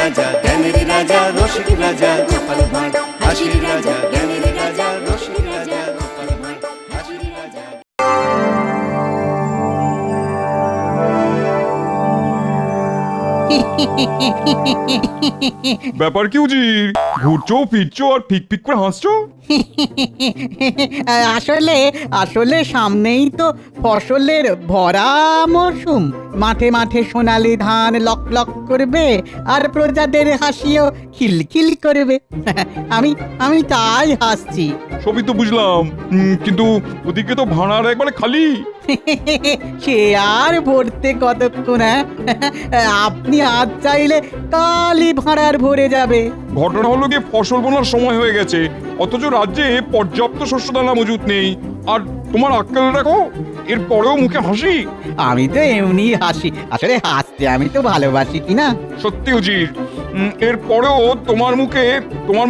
রাজা জ্ঞানের রাজা রসিক রাজা গোপাল ভাঁড় হাসির রাজা জ্ঞানের রাজা রসিক রাজা গোপাল ভাঁড় হাসির রাজা। ব্যাপার কি উজির, ঘুরছো ফিরছো আর ফিক ফিক করে হাসছো? আসলে আসলে সামনেই তো ফসলের ভরা মরশুম। মাঠে মাঠে সোনালি ধান লক লক করবে আর প্রজাদের হাসিও খিলখিল করবে। আমি আমি তাই হাসছি। সবই তো বুঝলাম, কিন্তু ওদিকে তো ভাড়ার একবারে খালি। সে আর ভরতে কতক্ষণ? আপনি আজ চাইলে কালই ভাড়ার ভরে যাবে। ঘটনা হলো গিয়ে ফসল বোনার সময় হয়ে গেছে, অথচ রাজ্যে পর্যাপ্ত শস্য দানা মজুত নেই। আর তোমার আক্কেল রাখো, এর পরেও মুখে হাসি। আমি তো এমনি হাসি, আসলে হাসতে আমি তো ভালোবাসি কিনা। সত্যি উজির, এর পরেও তোমার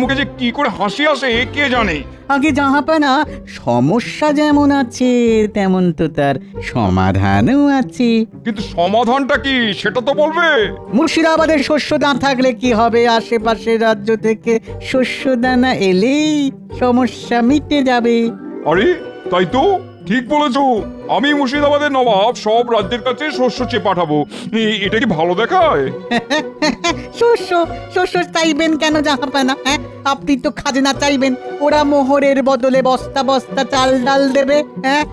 মুখে যে কি করে হাসি আসে কে জানে। আগে জাহাপানা, সমস্যা যেমন আছে তেমন তো তার সমাধানও আছে। কিন্তু সমাধানটা কি সেটা তো বলবে। মুর্শিদাবাদের শস্য দান থাকলে কি হবে? আশেপাশের রাজ্য থেকে শস্য দানা এলেই সমস্যা মিটে যাবে। আরে তাই তো, ঠিক বলেছো। আমি মুর্শিদাবাদের নবাব সব রাজ্যের কাছে শস্য চেয়ে পাঠাবো। এটা কি ভালো দেখায়? শস্য শস্য চাইবেন কেন জাহাপানা? হ্যাঁ, আপনি তো খাজনা চাইবেন, ওরা মোহরের বদলে বস্তা বস্তা চাল ডাল দেবে। হ্যাঁ,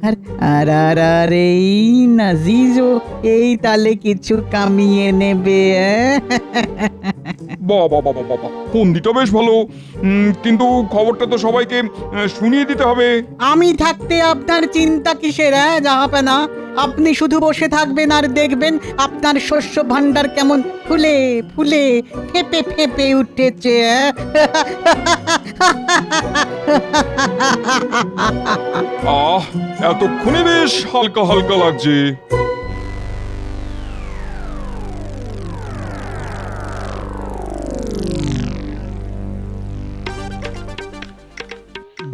আর আর আর আর এই নাজিজও এই তালে কিছু কামিয়ে নেবে। বাবা বাবা বাবা, ফন্দিটা বেশ ভালো, কিন্তু খবরটা তো সবাইকে শুনিয়ে দিতে হবে। আমি থাকতে আপনার চিন্তা কিসের? জাহাপানা, আপনি শুধু বসে থাকবেন আর দেখবেন আপনার শস্য ভান্ডার কেমন ফুলে ফুলে ফেপে ফেপে উঠেছে। এতক্ষণে বেশ হালকা হালকা লাগছে।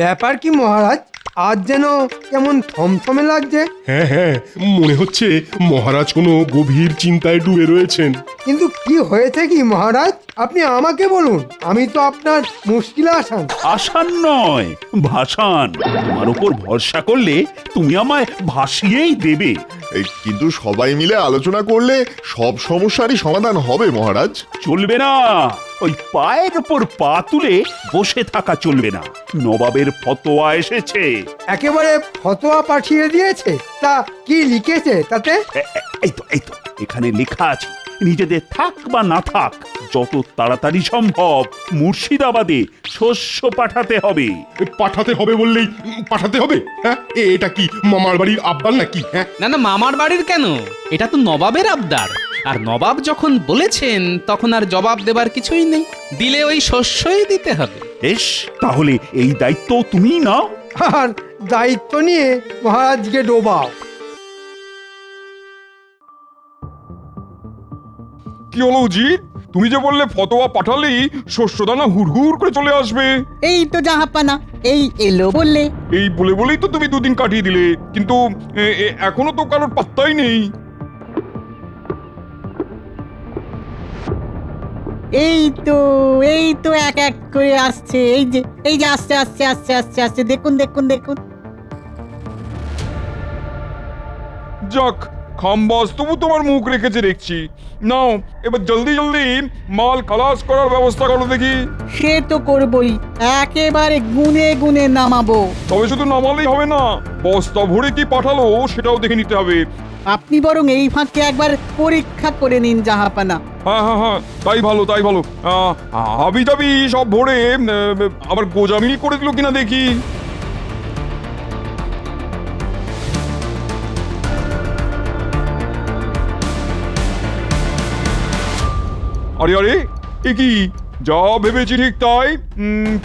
ব্যাপার কি মহারাজ, আজ যেন কেমন থমথমে লাগছে? হ্যাঁ হ্যাঁ, মনে হচ্ছে মহারাজ কোনো গভীর চিন্তায় ডুবে রয়েছেন। কিন্তু কি হয়েছে কি মহারাজ? আপনি আমাকে বলুন, আমি তো আপনার মুশকিলে আসান। আসান নয়, ভাসান। তোমার উপর ভরসা করলে তুমি আমায় ভাসিয়েই দেবে। কিন্তু সবাই মিলে আলোচনা করলে সব সমস্যারই সমাধান হবে মহারাজ। চলবে না, ওই পায়ের উপর পা তুলে বসে থাকা চলবে না। নবাবের ফতোয়া এসেছে। একেবারে ফতোয়া পাঠিয়ে দিয়েছে? তা কি লিখেছে তাতে? এই তো এখানে লেখা আছে, নিজেদের থাক বা না থাক যত তাড়াতাড়ি সম্ভব মুর্শিদাবাদে শস্য পাঠাতে হবে। পাঠাতে হবে বললেই পাঠাতে হবে? হ্যাঁ, এটা কি মামার বাড়ির আবদার নাকি? হ্যাঁ, না না, মামার বাড়ির কেন, এটা তো নবাবের আবদার। আর নবাব যখন বলেছেন তখন আর জবাব দেবার কিছুই নেই, দিলে ওই শস্যই দিতে হবে। বেশ, তাহলে এই দায়িত্ব তুমিই নাও। আর দায়িত্ব নিয়ে মহারাজকে ডোবাও। কি হলো উজির, তুমি যে বললে ফতোয়া পাঠালেই শস্যদানা হুড়হুড় করে চলে আসবে? এই তো জাহাপানা, এই এলো বললে। এই বলেই তো তুমি দুদিন কাটিয়ে দিলে, কিন্তু এখনো তো কারোর পাত্তাই নেই। এই তো এক এক করে আসছে। এই যে আসছে আসছে আসছে আসছে আসছে, দেখুন দেখুন দেখুন। যাক, খামবাস তবু তোমার মুখ রেখেছে দেখছি। নাও এবার জলদি জলদি মাল খালাস করার ব্যবস্থা করো দেখি। সে তো করবই, একেবারে গুনে গুনে নামাবো। তবে শুধু নামালেই হবে না, বস্তা ভরে কি পাঠালো সেটাও দেখে নিতে হবে। আপনি বরং এই ফাঁকে একবার পরীক্ষা করে নিন জাহাপানা। হ্যাঁ, তাই ভালো তাই ভালো। হাবি জাবি সব ভরে আবার গোজামিল করে দিল কিনা দেখি। আরে এ কি, যা ভেবেছি ঠিক তাই।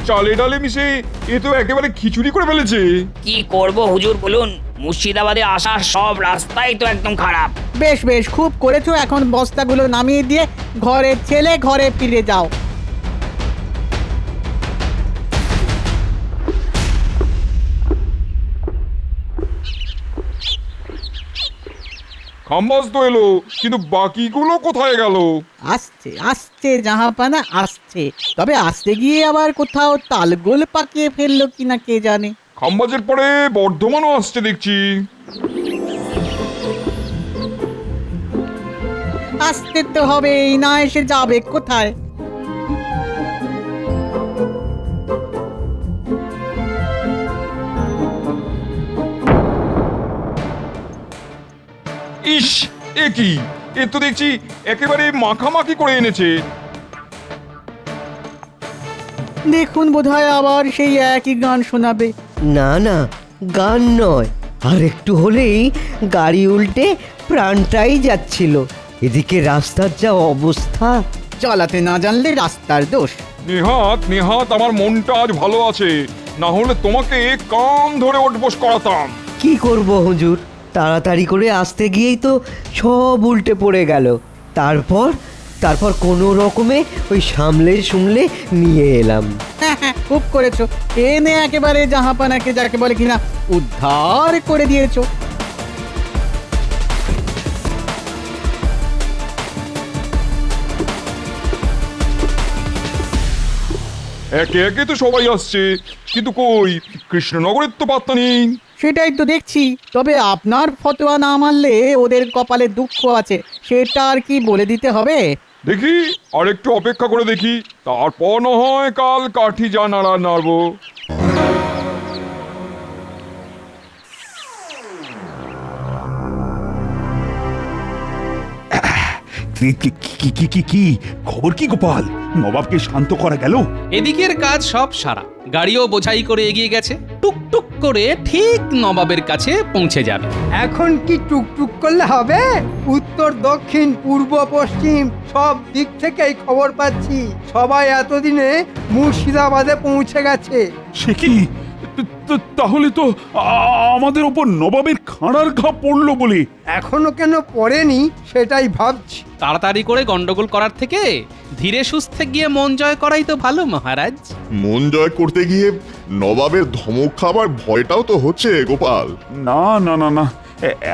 চালে ডালে মিশে এ তো একেবারে খিচুড়ি করে ফেলেছে। কি করব হুজুর বলুন, মুর্শিদাবাদে আসার সব রাস্তাই তো একদম খারাপ। বেশ বেশ, খুব করেছো। এখন বস্তাগুলো নামিয়ে দিয়ে ঘরে ছেলে ঘরে ফিরে যাও। খাম্বাস তো এলো, কিন্তু বাকিগুলো কোথায় গেল? আসছে আসছে জাহাপানা আসছে, তবে আসতে গিয়ে আবার কোথাও তালগোল পাকিয়ে ফেললো কিনা কে জানে। খাম্বাজের পরে বর্ধমানও আসছে দেখছি। আসতে তো হবেই, না এসে যাবে কোথায়? ইস, এ কি? এ তো দেখছি একেবারে মাখামাখি করে এনেছে। দেখুন বোধহয় আবার সেই একই গান শোনাবে। না না, গান নয়, আর একটু হলেই গাড়ি উল্টে প্রাণটাই যাচ্ছিল। এদিকে রাস্তার যা অবস্থা। চালাতে না জানলে রাস্তার দোষ। নেহাত নেহাত আমার মনটা আজ ভালো আছে, না হলে তোমাকে কান ধরে ওঠবোস করাতাম। কি করব হুজুর, তাড়াতাড়ি করে আসতে গিয়েই তো সব উল্টে পড়ে গেল। তারপর কোনো রকমে ওই সামলে নিয়ে এলাম। হ্যাঁ হ্যাঁ, খুব করেছো, এনে একেবারে জাহাপানাকে যাকে বলে কিনা উদ্ধার করে দিয়েছো। একে একে তো সবাই আসছে, কিন্তু কই কৃষ্ণনগরের তো পাত্তা নেই। সেটাই তো দেখছি, তবে আপনার ফতোয়া না মানলে ওদের কপালে দুঃখ আছে, সেটা আর কি বলে দিতে হবে? দেখি আর একটু অপেক্ষা করে দেখি, তারপর না হয় কাল কাঠি যা নাড়া নাড়বো। কি খবর কি গোপাল? নবাবকে শান্ত করা গেল? এদিকের কাজ সব সারা, গাড়িও বোঝাই করে এগিয়ে গেছে, টুকটুক করে ঠিক নবাবের কাছে পৌঁছে যাবে। এখন কি টুকটুক করলে হবে? উত্তর দক্ষিণ পূর্ব পশ্চিম সব দিক থেকেই খবর পাচ্ছি, সবাই এতদিনে মুর্শিদাবাদে পৌঁছে গেছে। সে কি? তাহলে তো আমাদের ওপর নবাবের খাঁড়ার ঘা পড়লো বলে। এখনো কেন পড়েনি সেটাই ভাবছি। তাড়াতাড়ি করে গন্ডগোল করার থেকে ধীরে সুস্থে গিয়ে মন জয় করাই তো ভালো মহারাজ। মন জয় করতে গিয়ে নবাবের ধমক খাবার ভয়টাও তো হচ্ছে গোপাল। না না না না,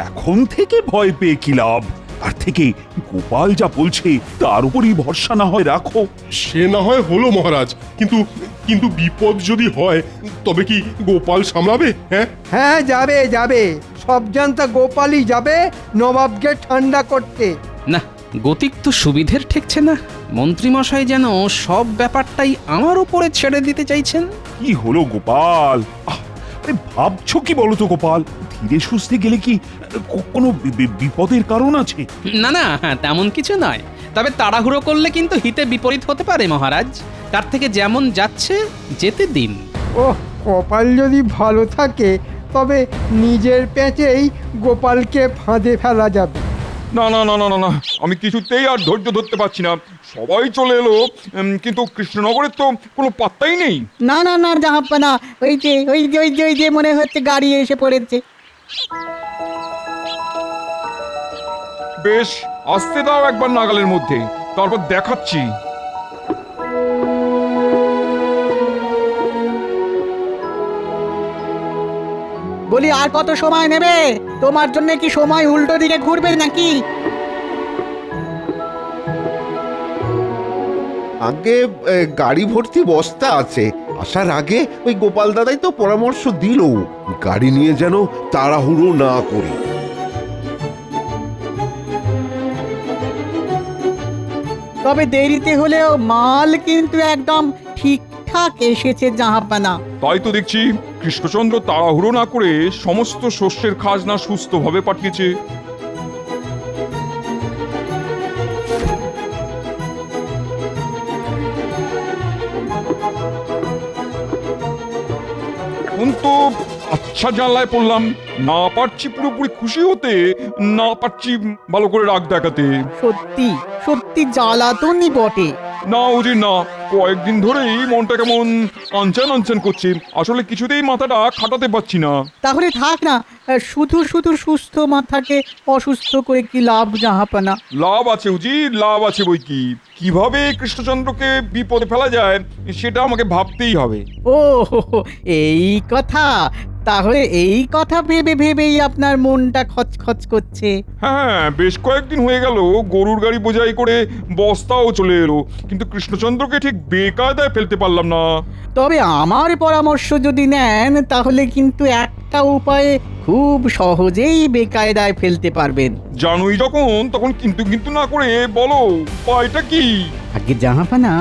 এখন থেকে ভয় পেয়ে কি লাভ? তার থেকে গোপাল যা বলছে তার উপরই ভরসা না হয় রাখো। সে না হয় হলো মহারাজ, কিন্তু কিন্তু বিপদ যদি হয় তবে কি গোপাল সামলাবে? হ্যাঁ হ্যাঁ, যাবে যাবে, সব জানতা গোপালই যাবে নবাবকে ঠান্ডা করতে। না, গতিক তো সুবিধের ঠেকছে না। মন্ত্রীমশাই যেন সব ব্যাপারটাই আমার উপরে ছেড়ে দিতে চাইছেন। কি হলো গোপাল? আরে ভাবছো কি বলো তো গোপাল? ধীরে সুস্থে গেলে কি কোনো বিপদের কারণ আছে? না না, তেমন কিছু নয়, তবে তাড়াহুড়ো করলে কিন্তু হিতে বিপরীত হতে পারে মহারাজ। তার থেকে যেমন যাচ্ছে যেতে দিন। ওহ, কপাল যদি ভালো থাকে তবে নিজের পেঁচেই গোপালকে ফাঁদে ফেলা যাবে। না না না না না না, আমি কিছুতেই আর ধৈর্য ধরতে পারছি না। সবাই চলে এলো, কিন্তু কৃষ্ণনগরের তো কোনো পাত্তাই নেই। না না না জাহাপানা, ওই যে মনে হচ্ছে গাড়ি এসে পড়েছে। বেশ, আসতে দাও একবার নাগালের মধ্যে, তারপর দেখাচ্ছি। বলি আর কত সময় নেবে? তোমার জন্য কি সময় উল্টো দিকে ঘুরবে নাকি? আগে গাড়ি ভর্তি বস্তা আছে, আসার আগে ওই গোপাল দাদাই তো পরামর্শ দিল গাড়ি নিয়ে যেন তাড়াহুড়ো না করি। তবে দেরিতে হলেও মাল কিন্তু একদম ঠিকঠাক এসেছে জাহাপানা। তাই তো দেখছি কৃষ্ণচন্দ্র তাড়াহুড়ো না করে সমস্ত শস্যের খাজনা সুস্থভাবে পাঠিয়েছে। এখন তো আচ্ছা জানলায় পড়লাম, না পারছি পুরোপুরি খুশি হতে, না পারছি ভালো করে রাগ দেখাতে। সত্যি সত্যি জ্বালাতনই বটে। না উজির না, কয়েকদিন ধরেই মনটা কেমন আনচান আনচান করছে, আসলে কিছুতেই মাথাটা খাটাতে পারছি না। তাহলে থাক না, শুধু শুধু সুস্থ মাথাকে অসুস্থ করে কি লাভ জাহাপানা? লাভ আছে উজির, লাভ আছে বই কি। কিভাবে কৃষ্ণচন্দ্রকে বিপদে ফেলা যায় সেটা আমাকে ভাবতেই হবে। ও, এই কথা। তাহলে এই কথা ভেবে ভেবেই আপনার মনটা খচখচ করছে। হ্যাঁ, বেশ কয়েকদিন হয়ে গেল গরুর গাড়ি বোঝাই করে বস্তাও চলে এলো, কিন্তু কৃষ্ণচন্দ্রকে ঠিক বেকায়দায় ফেলতে পারলাম না। তবে আমার পরামর্শ যদি নেন তাহলে কিন্তু একটা উপায়ে খুব সহজেই বেকায়দায় ফেলতে পারবেন। জানুই যখন, তখন কিন্তু কিন্তু না করে বলো উপায়টা কি? আগে জাহাপানা,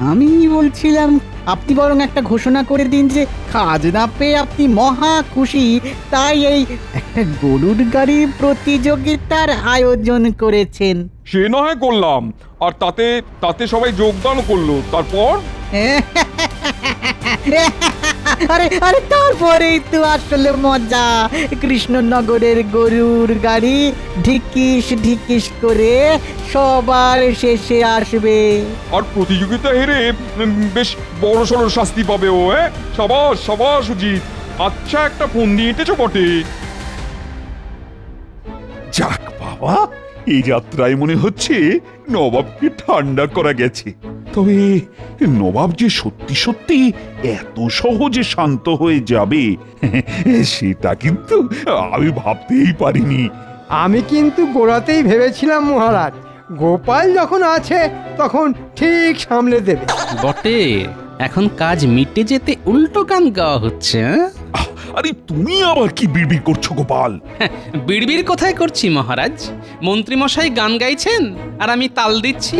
আমি বলছিলাম আপনি বরং একটা ঘোষণা করে দিন যে খাজনা পেয়ে আপনি মহা খুশি, তাই এই একটা গরুর গাড়ির প্রতিযোগিতার আয়োজন করেছেন। সে না হয় করলাম, আর তাতে তাতে সবাই যোগদান করলো, তারপর আরে আরে তারপরেই তো আসলে মজা। কৃষ্ণনগরের গরুর গাড়ি ঢিকিস ঢিকিস করে সবার শেষে আসবে। আর প্রতিযোগিতা হেরে বেশ বড় সড় শাস্তি পাবে ও। সাবাস সাবাস সুজিত, আচ্ছা একটা ফোন দিয়ে এঁটেছো বটে। যাক বাবা, এই যাত্রায় মনে হচ্ছে নবাবকে ঠান্ডা করা গেছে। তবে নবাব যে সত্যি সত্যি এত সহজে শান্ত হয়ে যাবে সেটা কিন্তু আমি ভাবতেই পারিনি। আমি কিন্তু গোড়াতেই ভেবেছিলাম মহারাজ, গোপাল যখন আছে তখন ঠিক সামলে দেবে। বটে, এখন কাজ মিটে যেতে উল্টো গান গাওয়া হচ্ছে। আরে তুমি আবার কি বিড়বিড় করছো গোপাল? বিড়বিড় কোথায় করছি মহারাজ? মন্ত্রীমশাই গান গাইছেন আর আমি তাল দিচ্ছি।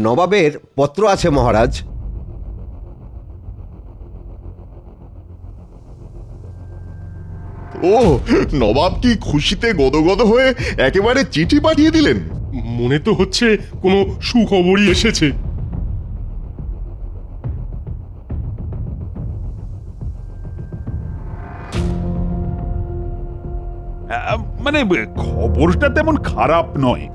নবাবের পত্র আছে মহারাজ। ও, নবাব কি খুশিতে গদগদ হয়ে একেবারে চিঠি পাঠিয়ে দিলেন? মনে তো হচ্ছে কোনো সুখবরই এসেছে। মানে খবরটা তেমন খারাপ নয়।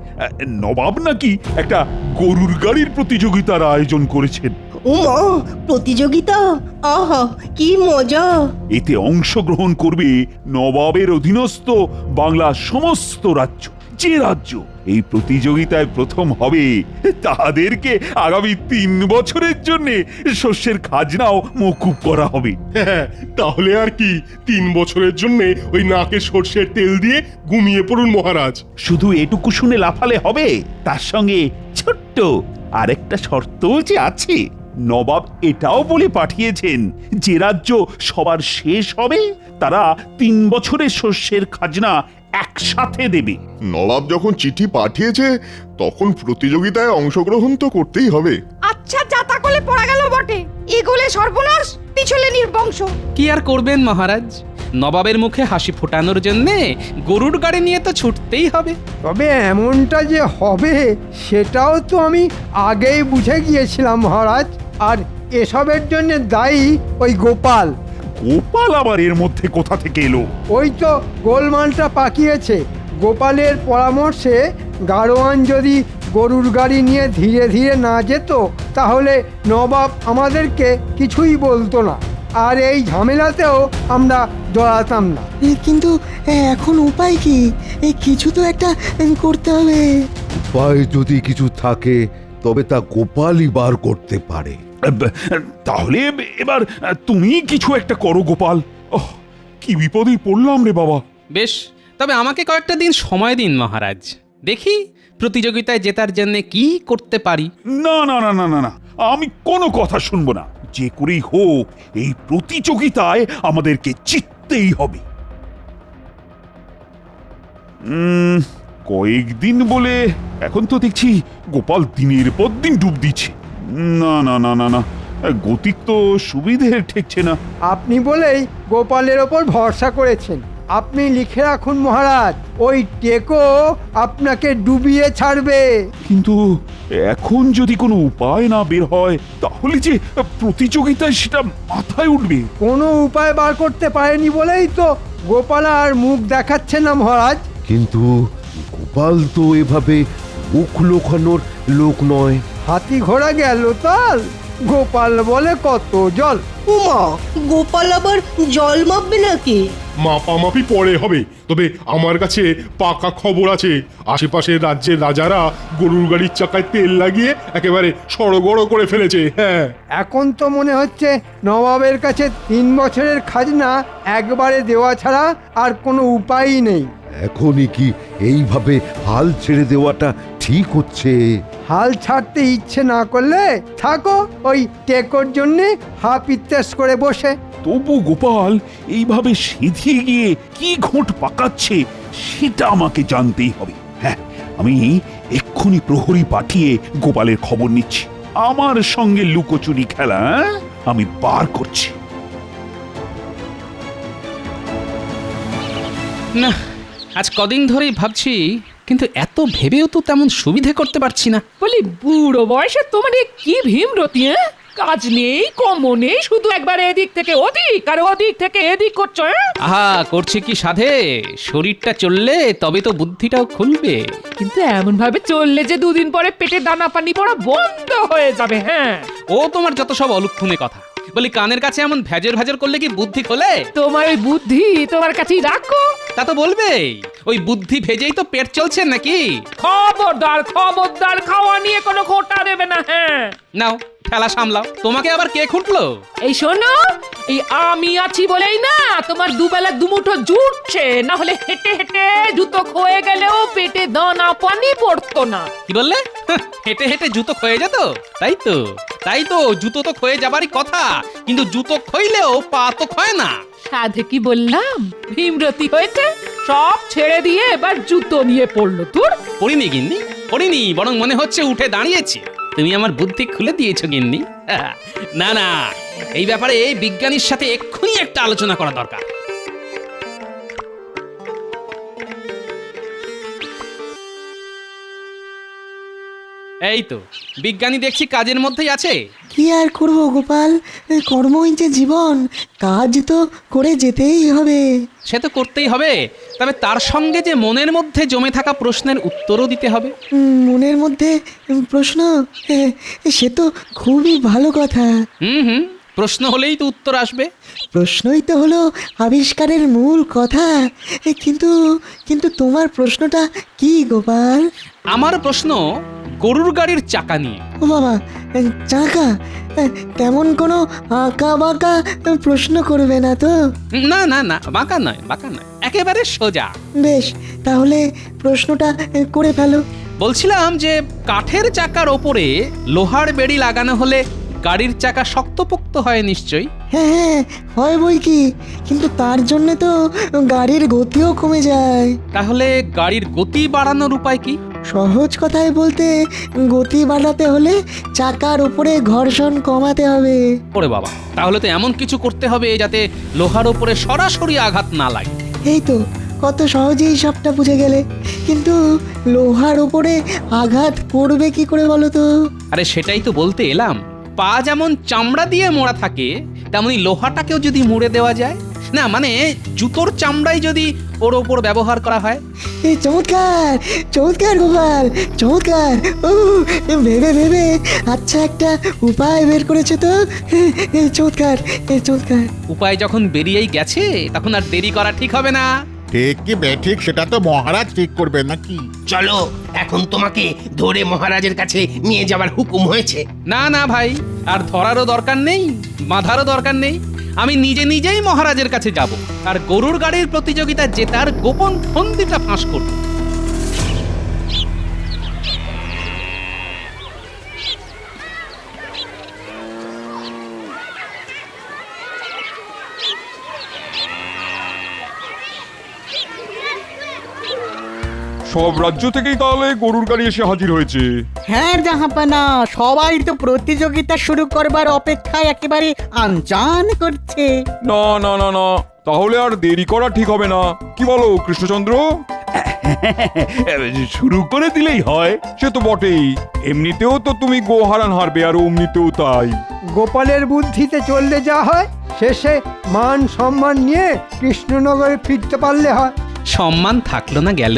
নবাব নাকি একটা গরুর গাড়ির প্রতিযোগিতার আয়োজন করেছেন। উমা, প্রতিযোগিতা! আহা, কি মজা! এতে অংশগ্রহণ করবে নবাবের অধীনস্থ বাংলার সমস্ত রাজ্য। যে রাজ্য এই প্রতিযোগিতায় প্রথম হবে তাদেরকে আগামী 3 বছরের জন্য শস্যের খাজনাও মওকুফ করা হবে। হ্যাঁ, তাহলে আর কি 3 বছরের জন্য ওই নাকে সর্ষের তেল দিয়ে ঘুমিয়ে পড়ুন মহারাজ। শুধু এটুকু শুনে লাফালে হবে, তার সঙ্গে ছোট্ট আরেকটা শর্তও যে আছে। নবাব এটাও বলে পাঠিয়েছেন, যে রাজ্য সবার শেষ হবে তারা 3 বছরের শস্যের খাজনা একসাথে দেবে। নবাব যখন চিঠি পাঠিয়েছে তখন প্রতিযোগিতায় অংশগ্রহণ তো করতেই হবে। আচ্ছা, যাতা কলে পড়া গেল বটে। এগোলে সর্বনাশ, পিছলে নির্বংশ। কি আর করবেন মহারাজ, নবাবের মুখে হাসি ফোটানোর জন্যে গরুর গাড়ি নিয়ে তো ছুটতেই হবে। তবে এমনটা যে হবে সেটাও তো আমি আগেই বুঝে গিয়েছিলাম মহারাজ। আর এসবের জন্য দায়ী ওই গোপাল। গোপাল আবার এর মধ্যে কোথা থেকে এলো? ওই তো গোলমালটা পাকিয়েছে। গোপালের পরামর্শে গাড়োয়ান যদি গরুর গাড়ি নিয়ে ধীরে ধীরে না যেত তাহলে নবাব আমাদেরকে কিছুই বলতো না, আর এই ঝামেলাতেও আমরা জড়াতাম না। কিন্তু এখন উপায় কি? কিছু তো একটা করতে হবে। উপায় যদি কিছু থাকে তবে তা গোপালই বার করতে পারে। তাহলে এবার তুমি কিছু একটা করো গোপাল। কি বিপদে পড়লাম রে বাবা। বেশ, তবে আমাকে কয়েকটা দিন সময় দিন মহারাজ, দেখি প্রতিযোগিতায় জেতার জন্য কি করতে পারি। না না না না না না, আমি কোনো কথা শুনবো না। যে করেই হোক এই প্রতিযোগিতায় আমাদেরকে জিততেই হবে। কয়েকদিন বলে এখন তো দেখছি গোপাল দিনের পর দিন ডুব দিচ্ছে। না না না না না, গতিক তো সুবিধে ঠেকছে না। আপনি বলেই গোপালের ওপর ভরসা করেছেন। আপনি লিখে রাখুন মহারাজ, ওই টেকো আপনাকে ডুবিয়ে ছাড়বে। কিন্তু এখন যদি কোনো উপায় না বের হয় তাহলে যে প্রতিযোগিতায় সেটা মাথায় উঠবে। কোনো উপায় বার করতে পারেনি বলেই তো গোপাল আর মুখ দেখাচ্ছে না মহারাজ। কিন্তু গোপাল তো এভাবে মুখ লোকানোর লোক নয়। হাতি ঘোড়া গেল তাল, গোপাল বলে কত জল। উমা, গোপাল আবার জল মাপবে নাকি? মাপামাপি পরে হবে। তবে আমার কাছে পাকা খবর আছে, আশেপাশের রাজ্যের রাজারা গরুর গাড়ির চাকায় তেল লাগিয়ে একেবারে সড়গড় করে ফেলেছে। হ্যাঁ, এখন তো মনে হচ্ছে নবাবের কাছে 3 বছরের খাজনা একবারে দেওয়া ছাড়া আর কোনো উপায়ই নেই। এখনই কি এইভাবে হাল ছেড়ে দেওয়াটা ঠিক হচ্ছে? হাল ছাড়তে ইচ্ছে না করলে থাকো ওই টেকোর জন্যে হাফ ইত্যাস করে বসে। তবু গোপাল এইভাবে সিধিয়ে গিয়ে কি ঘোট পাকাচ্ছে সেটা আমাকে জানতেই হবে। হ্যাঁ, আমি এক্ষুনি প্রহরী পাঠিয়ে গোপালের খবর নিচ্ছি। আমার সঙ্গে লুকোচুরি খেলা আমি বার করছি। না, আজ কদিন ধরেই ভাবছি, কিন্তু এত ভেবেও তো তেমন সুবিধে করতে পারছি না। বলি বুড়ো বয়সে তোমার এ কি ভীমরতি, হ্যাঁ? কাজ নেই, কম নেই, শুধু একবার এদিক থেকে ওদিক আর ওদিক থেকে এদিক করছো, হ্যাঁ? আহা, করছে কি সাধে? শরীরটা চললে তবে তো বুদ্ধিটাও খুলবে। কিন্তু এমন ভাবে চললে যে 2 দিন পরে পেটে দানা পানি পড়া বন্ধ হয়ে যাবে। হ্যাঁ, ও তোমার যত সব অলক্ষণে কথা। বলি কানের কাছে এমন ভেজর ভেজর করলে কি বুদ্ধি খোলে? তোমার ওই বুদ্ধি তোমার কাছেই রাখো। তা তো বলবেই, ওই বুদ্ধি ভেজেই তো পেট চলছে নাকি? খবরদার খবরদার, খাওয়া নিয়ে কোনো খোটা দেবে না। হ্যাঁ, নাও ঠেলা সামলাও। তোমাকে আবার কে খুঁটলো? এই শোনো, এই আমি আছি বলেই না তোমার দুবেলা দুমুঠো জুটছে, না হলে হেঁটে হেঁটে জুতো ক্ষয়ে গেলেও পেটে দানা পানি পড়তো না। কি বললে? হেঁটে হেঁটে জুতো ক্ষয়ে যেত? তাই তো, তাই তো, জুতো তো ক্ষয়ে যাবারই কথা, কিন্তু জুতো ক্ষইলেও পা তো ক্ষয় না। সাধে কি বললাম, ভীমরতি হয়েছে, সব ছেড়ে দিয়ে এবার জুতো নিয়ে পড়লো। তোর পড়িনি গিন্নি, পড়িনি, বরং মনে হচ্ছে উঠে দাঁড়িয়েছি। তুমি আমার বুদ্ধি খুলে দিয়েছো গিন্নি। না না, এই ব্যাপারে এই বিজ্ঞানীর সাথে এক্ষুনি একটা আলোচনা করা দরকার। এই তো বিজ্ঞানী দেখছি কাজের মধ্যেই আছে। কি আর করব গোপাল, কর্মই যে জীবন, কাজ তো করে যেতেই হবে। সে তো করতেই হবে, তবে তার সঙ্গে যে মনের মধ্যে জমে থাকা প্রশ্নের উত্তরও দিতে হবে। মনের মধ্যে প্রশ্ন, সে তো খুবই ভালো কথা। হুম, প্রশ্ন হলেই তো উত্তর আসবে। প্রশ্নই তো হলো আবিষ্কারের মূল কথা। কিন্তু কিন্তু তোমার প্রশ্নটা কি গোপাল? আমার প্রশ্ন গরুর গাড়ির চাকা নিয়ে। ও বাবা, চাকা? তেমন কোনো আঁকা বাঁকা প্রশ্ন করবে না তো? না না না, বাঁকা নয়, বাঁকা নয়, একেবারে সোজা। বেশ, তাহলে প্রশ্নটা করে ফেলো। বলছিলাম যে কাঠের চাকার ওপরে লোহার বেড়ি লাগানো হলে গাড়ির চাকা শক্তপোক্ত হয় নিশ্চয়ই। হ্যাঁ হ্যাঁ, হয় বই কি, কিন্তু তার জন্য তো গাড়ির গতিও কমে যায়। তাহলে গাড়ির গতি বাড়ানোর উপায় কি? সহজ কথায় বলতে, গতি বাড়াতে হলে চাকার উপরে ঘর্ষণ কমাতে হবে। ওরে বাবা, তাহলে তো এমন কিছু করতে হবে যাতে লোহার উপরে সরাসরি আঘাত না লাগে। এই তো, কত সহজেই সবটা বুঝে গেলে। কিন্তু লোহার উপরে আঘাত করবে কি করে বলো তো? আরে সেটাই তো বলতে এলাম। পা যেমন চামড়া দিয়ে মোড়া থাকে, তেমনি লোহাটাকেও যদি মুড়ে দেওয়া যায়, না মানে জুতোর চামড়াই যদি ওর ওপর ব্যবহার করা হয়। এই চমৎকার, চমৎকার গোপাল, চমৎকার। ও, ভেবে ভেবে আচ্ছা একটা উপায় বের করেছে তো। চমৎকার, চমৎকার। উপায় যখন বেরিয়েই গেছে, তখন আর দেরি করা ঠিক হবে না। ঠিক কি বেঠিক সেটা তো মহারাজ ঠিক করবে নাকি? চলো, এখন তোমাকে ধরে মহারাজের কাছে নিয়ে যাবার হুকুম হয়েছে। না না ভাই, আর ধরারও দরকার নেই, বাঁধারও দরকার নেই। আমি নিজে নিজেই মহারাজের কাছে যাব আর গরুর গাড়ির প্রতিযোগিতা জেতার গোপন ফন্দিটা ফাঁস করব। সব রাজ্য থেকেই তাহলে গরুর গাড়ি এসে হাজির হয়েছে। হ্যাঁ জাহাপানা, সবাই তো প্রতিযোগিতা শুরু করবার অপেক্ষায় একেবারে আনজান করছে। না না না না, তাহলে আর দেরি করা ঠিক হবে না। কি বলো কৃষ্ণচন্দ্র? শুরু করে দিলেই হয়। সে তো বটেই, এমনিতেও তো তুমি গোহারান হারবে, আর অমনিতেও তাই। গোপালের বুদ্ধিতে চললে যা হয়, শেষে মান সম্মান নিয়ে কৃষ্ণনগরে ফিরতে পারলে হয়। সম্মান থাকলো না গেল,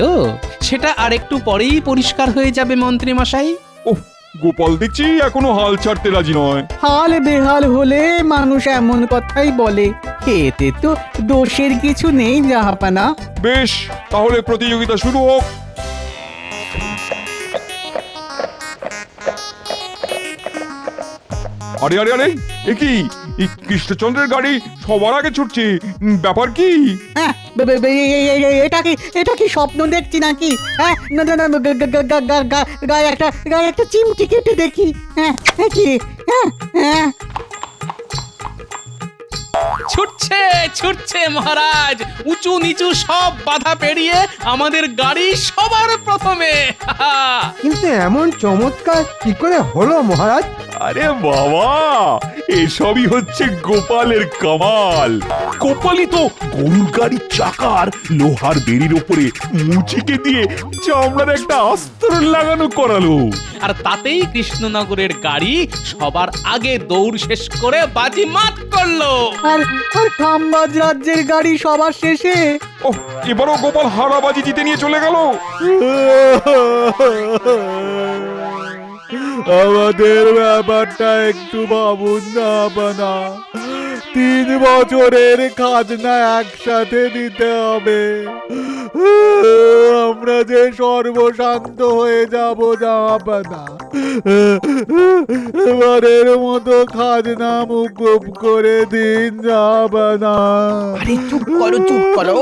সেটা আর একটু পরেই পরিষ্কার হয়ে যাবে মন্ত্রী মশাই। ওহ, গোপাল দেখছি এখনো হাল ছাড়তে রাজি নয়। হাল বেহাল হলে মানুষ এমন কথাই বলে, এতে তো দোষের কিছু নেই জাহাপানা। বেশ, তাহলে প্রতিযোগিতা শুরু হোক। আরে আরে আরে, এ কি, এই কৃষ্ণচন্দ্রের গাড়ি সবার আগে ছুটছে, ব্যাপার কি? হ্যাঁ, এটা কি স্বপ্ন দেখছি নাকি? হ্যাঁ, না না না, গায়ে একটা চিমটি কেটে দেখি। হ্যাঁ, কি? হ্যাঁ হ্যাঁ, ছুটছে ছুটছে মহারাজ, উঁচু নিচু সব বাধা পেরিয়ে আমাদের গাড়ি সবার প্রথমে। কিন্তু এমন চমৎকার কি করে হলো মহারাজ? আরে বাবা, এসবই হচ্ছে গোপালের কামাল। গোপালই তো গরুর গাড়ির চাকার লোহার বেড়ির উপরে মুচিকে দিয়ে চামড়ার একটা আস্তরণ লাগানো করালো। আর তাতেই কৃষ্ণনগরের গাড়ি সবার আগে দৌড় শেষ করে বাজি মাত করলো। আর খাম্বাজ রাজ্যের গাড়ি সবার শেষে। ও, এবারও গোপাল হারাবাজি জিতে নিয়ে চলে গেল। আমাদের ব্যাপারটা একটু ভাবুন না বানা, 3 বছরের খাজনা একসাথে দিতে হবে। আমরা যে সর্বশান্ত হয়ে যাব জাহাপানা। এবারের মতো খাজনা মুকুব করে দিন জাহাপানা। আরে চুপ করো।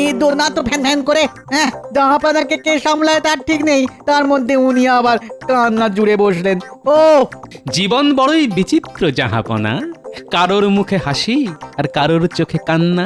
এ দোনা তো ফ্যান ফ্যান করে। হ্যাঁ, জাহাপানাকে কে সামলায় তার ঠিক নেই, তার মধ্যে উনি আবার কান্না জুড়ে বসলেন। ও, জীবন বড়ই বিচিত্র জাহাপনা, কারোর মুখে হাসি আর কারোর চোখে কান্না।